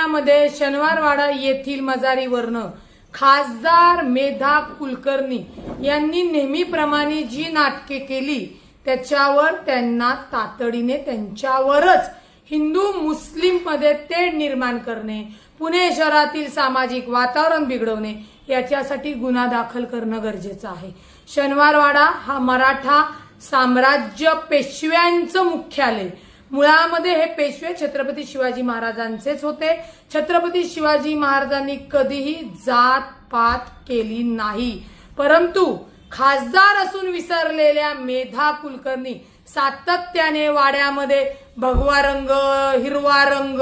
पुण्यामध्ये शनिवारवाडा येथील मजारीवरनं खासदार मेधा कुलकर्णी यांनी नेहमीप्रमाणे जी नाटके केली त्याच्यावर त्यांना तातडीने त्यांच्यावरच हिंदू मुस्लिम मध्ये तेढ निर्माण करणे, पुणे शहरातील सामाजिक वातावरण बिघडवणे याच्यासाठी गुन्हा दाखल करणं गरजेचं आहे। शनिवारवाडा हा मराठा साम्राज्य पेशव्यांचं मुख्यालय, मुळामध्ये हे पेशवे छत्रपती शिवाजी महाराजांचेच होते। छत्रपती शिवाजी महाराजांनी कधीही जात पात केली नाही, परंतु खासदार असून विसरलेल्या मेधा कुलकर्णी सातत्याने वाड्यामध्ये भगवा रंग, हिरवा रंग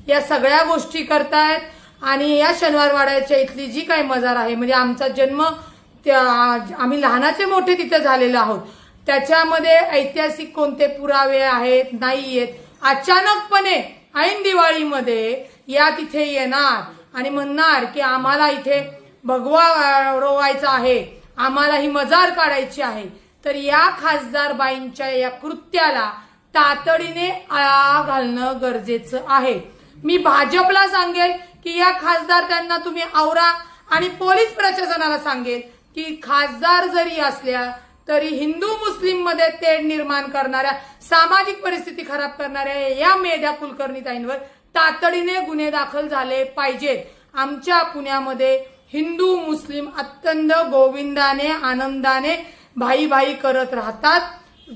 या सगळ्या गोष्टी करतायत। आणि या शनिवारवाड्याच्या इथली जी काही मजार आहे, म्हणजे आमचा जन्म आम्ही लहानाचे मोठे तिथे झालेलो आहोत, त्याच्यामध्ये ऐतिहासिक कोणते पुरावे आहेत नाहीयेत। अचानकपणे ऐन दिवाळीमध्ये या तिथे येणार आणि म्हणणार की आम्हाला इथे भगवा रोवायचा आहे, आम्हाला ही मजार काढायची आहे, तर या खासदारबाईंच्या या कृत्याला तातडीने आळा घालणं गरजेचं आहे। मी भाजपला सांगेल की या खासदार त्यांना तुम्ही आवरा आणि पोलीस प्रशासनाला सांगेल की खासदार जरी असल्या तरी हिंदू मुस्लिम मध्ये तेढ निर्माण करणाऱ्या, सामाजिक परिस्थिती खराब करणाऱ्या या मेधा कुलकर्णी ताईंवर तातडीने गुन्हे दाखल झाले पाहिजेत। आमच्या पुण्यामध्ये हिंदू मुस्लिम अत्यंत गोविंदाने आनंदाने भाई भाई करत राहतात।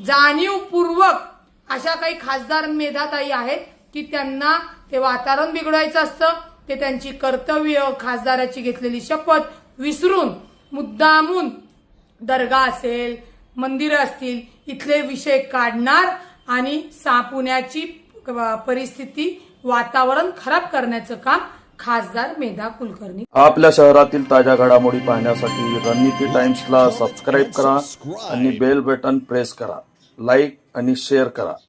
जाणीवपूर्वक अशा काही खासदार मेधाताई आहेत की त्यांना ते वातावरण बिघडवायचं असतं, ते त्यांची कर्तव्य, खासदाराची घेतलेली शपथ विसरून मुद्दामून दर्गा असेल, मंदिरं असतील, इथले विषय काढणार आणि पुण्याची परिस्थिती, वातावरण खराब करण्याचं काम खासदार मेधा कुलकर्णी। आपल्या शहरातील ताज्या घडामोडी पाहण्यासाठी रणनीती टाइम्सला सबस्क्राईब करा आणि बेल बटन प्रेस करा, लाईक आणि शेअर करा।